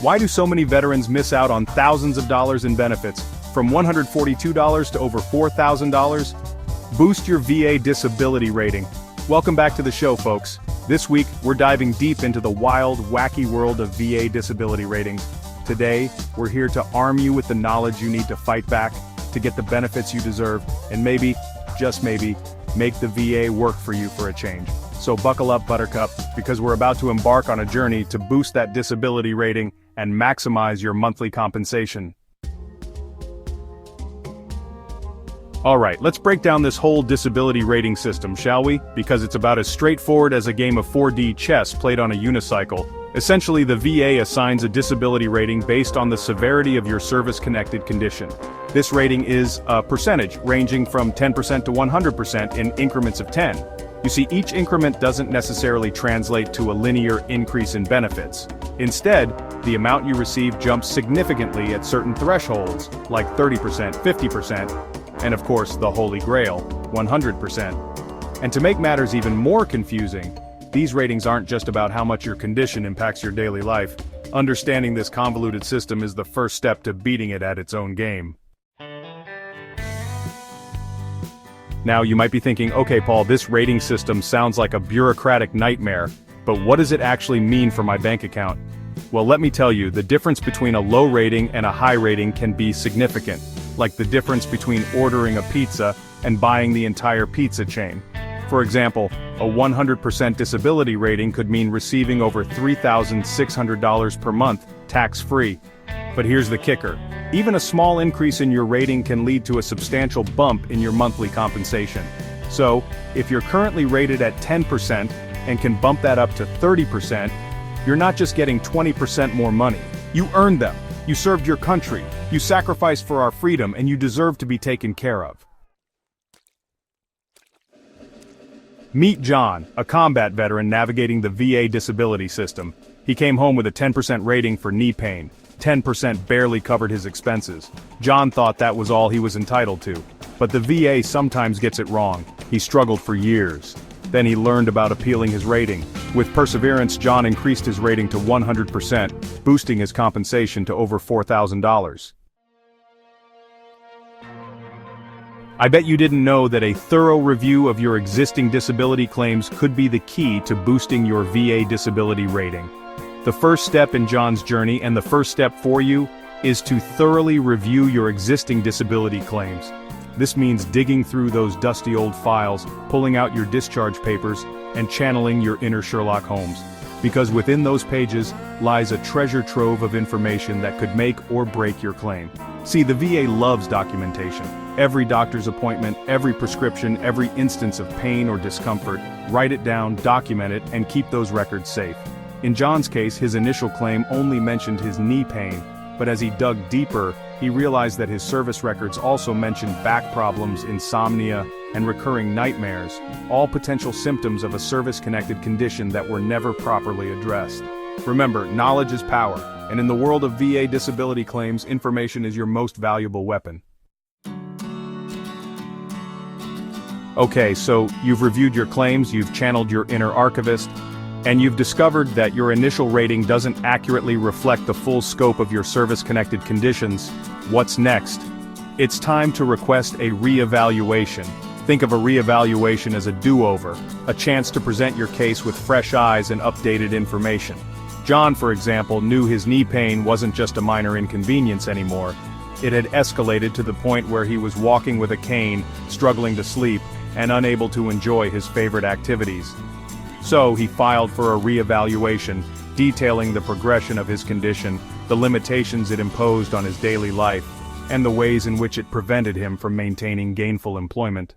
Why do so many veterans miss out on thousands of dollars in benefits, from $142 to over $4,000? Boost your VA disability rating. Welcome back to the show, folks. This week, we're diving deep into the wild, wacky world of VA disability ratings. Today, we're here to arm you with the knowledge you need to fight back, to get the benefits you deserve, and maybe, just maybe, make the VA work for you for a change. So buckle up, Buttercup, because we're about to embark on a journey to boost that disability rating and maximize your monthly compensation. Alright, let's break down this whole disability rating system, shall we? Because it's about as straightforward as a game of 4D chess played on a unicycle. Essentially, the VA assigns a disability rating based on the severity of your service-connected condition. This rating is a percentage, ranging from 10% to 100% in increments of 10. You see, each increment doesn't necessarily translate to a linear increase in benefits. Instead, the amount you receive jumps significantly at certain thresholds, like 30%, 50%, and of course the holy grail, 100%. And to make matters even more confusing, these ratings aren't just about how much your condition impacts your daily life. Understanding this convoluted system is the first step to beating it at its own game. Now, you might be thinking, okay, Paul, this rating system sounds like a bureaucratic nightmare, but what does it actually mean for my bank account? Well, let me tell you, the difference between a low rating and a high rating can be significant, like the difference between ordering a pizza and buying the entire pizza chain. For example, a 100% disability rating could mean receiving over $3,600 per month, tax-free. But here's the kicker. Even a small increase in your rating can lead to a substantial bump in your monthly compensation. So, if you're currently rated at 10% and can bump that up to 30%, you're not just getting 20% more money. You earned them. You served your country. You sacrificed for our freedom, and you deserve to be taken care of. Meet John, a combat veteran navigating the VA disability system. He came home with a 10% rating for knee pain. 10% barely covered his expenses. John thought that was all he was entitled to. But the VA sometimes gets it wrong. He struggled for years. Then he learned about appealing his rating. With perseverance, John increased his rating to 100%, boosting his compensation to over $4,000. I bet you didn't know that a thorough review of your existing disability claims could be the key to boosting your VA disability rating. The first step in John's journey, and the first step for you, is to thoroughly review your existing disability claims. This means digging through those dusty old files, pulling out your discharge papers, and channeling your inner Sherlock Holmes. Because within those pages lies a treasure trove of information that could make or break your claim. See, the VA loves documentation. Every doctor's appointment, every prescription, every instance of pain or discomfort, write it down, document it, and keep those records safe. In John's case, his initial claim only mentioned his knee pain, but as he dug deeper, he realized that his service records also mentioned back problems, insomnia, and recurring nightmares, all potential symptoms of a service-connected condition that were never properly addressed. Remember, knowledge is power, and in the world of VA disability claims, information is your most valuable weapon. Okay, so you've reviewed your claims, you've channeled your inner archivist, and you've discovered that your initial rating doesn't accurately reflect the full scope of your service-connected conditions. What's next? It's time to request a reevaluation. Think of a reevaluation as a do-over, a chance to present your case with fresh eyes and updated information. John, for example, knew his knee pain wasn't just a minor inconvenience anymore. It had escalated to the point where he was walking with a cane, struggling to sleep, and unable to enjoy his favorite activities. So he filed for a reevaluation, detailing the progression of his condition, the limitations it imposed on his daily life, and the ways in which it prevented him from maintaining gainful employment.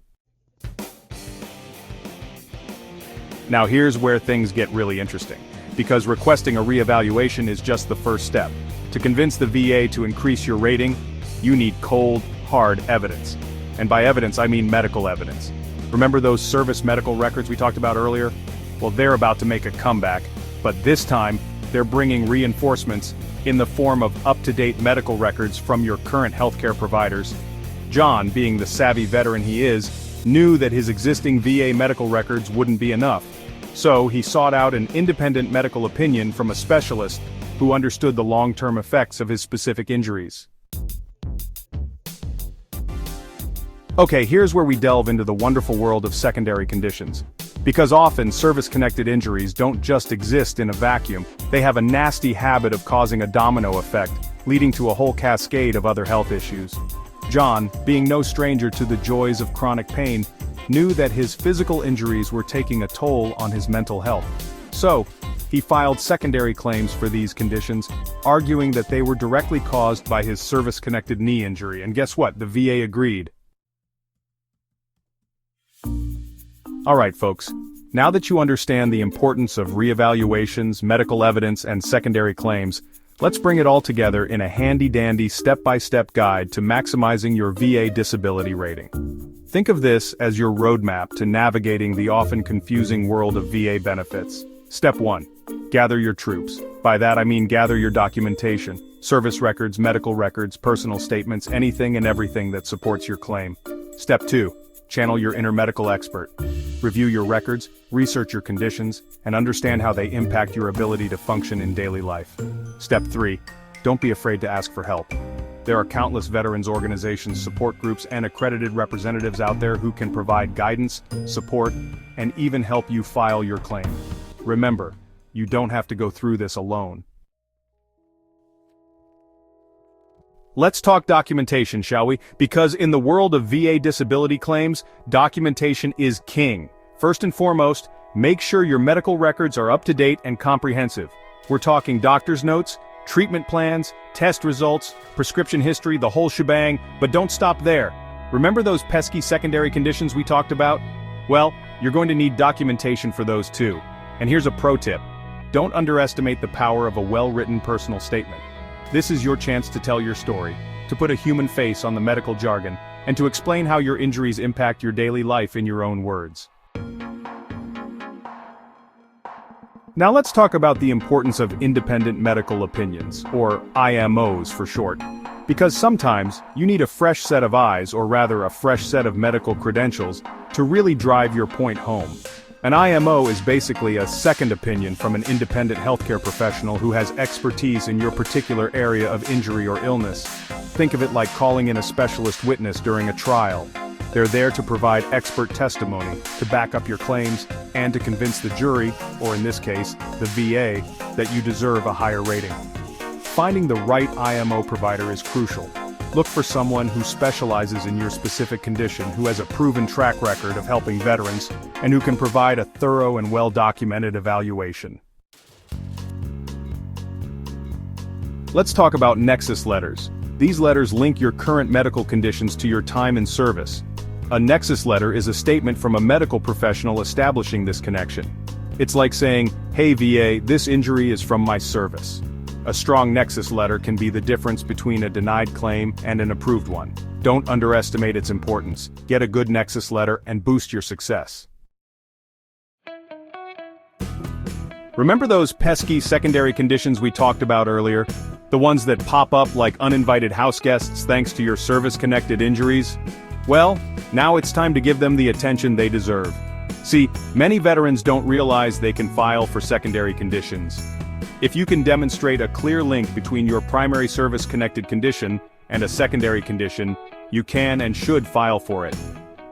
Now here's where things get really interesting, because requesting a reevaluation is just the first step. To convince the VA to increase your rating, you need cold, hard evidence. And by evidence, I mean medical evidence. Remember those service medical records we talked about earlier? Well, they're about to make a comeback, but this time, they're bringing reinforcements in the form of up-to-date medical records from your current healthcare providers. John, being the savvy veteran he is, knew that his existing VA medical records wouldn't be enough. So, he sought out an independent medical opinion from a specialist who understood the long-term effects of his specific injuries. Okay, here's where we delve into the wonderful world of secondary conditions. Because often, service-connected injuries don't just exist in a vacuum, they have a nasty habit of causing a domino effect, leading to a whole cascade of other health issues. John, being no stranger to the joys of chronic pain, knew that his physical injuries were taking a toll on his mental health. So, he filed secondary claims for these conditions, arguing that they were directly caused by his service-connected knee injury, and guess what? The VA agreed. Alright folks, now that you understand the importance of reevaluations, medical evidence, and secondary claims, let's bring it all together in a handy-dandy step-by-step guide to maximizing your VA disability rating. Think of this as your roadmap to navigating the often confusing world of VA benefits. Step 1. Gather your troops. By that I mean gather your documentation, service records, medical records, personal statements, anything and everything that supports your claim. Step 2. Channel your inner medical expert. Review your records, research your conditions, and understand how they impact your ability to function in daily life. Step 3. Don't be afraid to ask for help. There are countless veterans organizations, support groups, and accredited representatives out there who can provide guidance, support, and even help you file your claim. Remember, you don't have to go through this alone. Let's talk documentation, shall we? Because in the world of VA disability claims, documentation is king. First and foremost, make sure your medical records are up to date and comprehensive. We're talking doctor's notes, treatment plans, test results, prescription history, the whole shebang, but don't stop there. Remember those pesky secondary conditions we talked about? Well, you're going to need documentation for those too. And here's a pro tip. Don't underestimate the power of a well-written personal statement. This is your chance to tell your story, to put a human face on the medical jargon, and to explain how your injuries impact your daily life in your own words. Now let's talk about the importance of independent medical opinions, or IMOs for short. Because sometimes, you need a fresh set of eyes, or rather a fresh set of medical credentials, to really drive your point home. An IMO is basically a second opinion from an independent healthcare professional who has expertise in your particular area of injury or illness. Think of it like calling in a specialist witness during a trial. They're there to provide expert testimony, to back up your claims, and to convince the jury, or in this case, the VA, that you deserve a higher rating. Finding the right IMO provider is crucial. Look for someone who specializes in your specific condition, who has a proven track record of helping veterans, and who can provide a thorough and well-documented evaluation. Let's talk about Nexus Letters. These letters link your current medical conditions to your time in service. A Nexus Letter is a statement from a medical professional establishing this connection. It's like saying, "Hey VA, this injury is from my service." A strong Nexus Letter can be the difference between a denied claim and an approved one. Don't underestimate its importance. Get a good Nexus Letter and boost your success. Remember those pesky secondary conditions we talked about earlier? The ones that pop up like uninvited house guests thanks to your service-connected injuries? Well, now it's time to give them the attention they deserve. See, many veterans don't realize they can file for secondary conditions. If you can demonstrate a clear link between your primary service-connected condition and a secondary condition, you can and should file for it.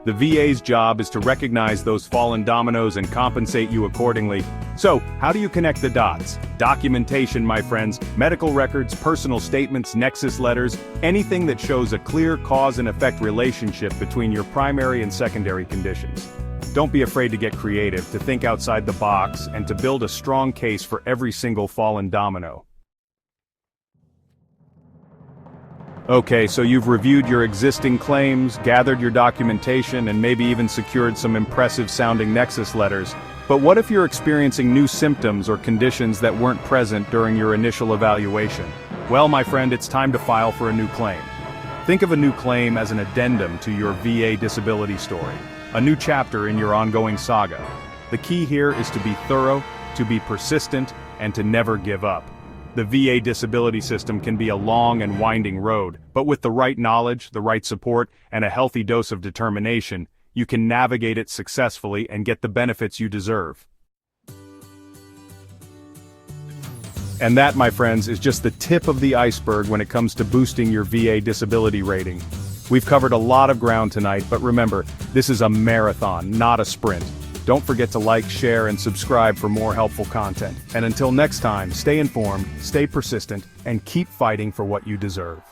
The VA's job is to recognize those fallen dominoes and compensate you accordingly. So, how do you connect the dots? Documentation, my friends, medical records, personal statements, Nexus Letters, anything that shows a clear cause and effect relationship between your primary and secondary conditions. Don't be afraid to get creative, to think outside the box, and to build a strong case for every single fallen domino. Okay, so you've reviewed your existing claims, gathered your documentation, and maybe even secured some impressive-sounding Nexus Letters. But what if you're experiencing new symptoms or conditions that weren't present during your initial evaluation? Well, my friend, it's time to file for a new claim. Think of a new claim as an addendum to your VA disability story. A new chapter in your ongoing saga. The key here is to be thorough, to be persistent, and to never give up. The VA disability system can be a long and winding road, but with the right knowledge, the right support, and a healthy dose of determination, you can navigate it successfully and get the benefits you deserve. And that, my friends, is just the tip of the iceberg when it comes to boosting your VA disability rating. We've covered a lot of ground tonight, but remember, this is a marathon, not a sprint. Don't forget to like, share, and subscribe for more helpful content. And until next time, stay informed, stay persistent, and keep fighting for what you deserve.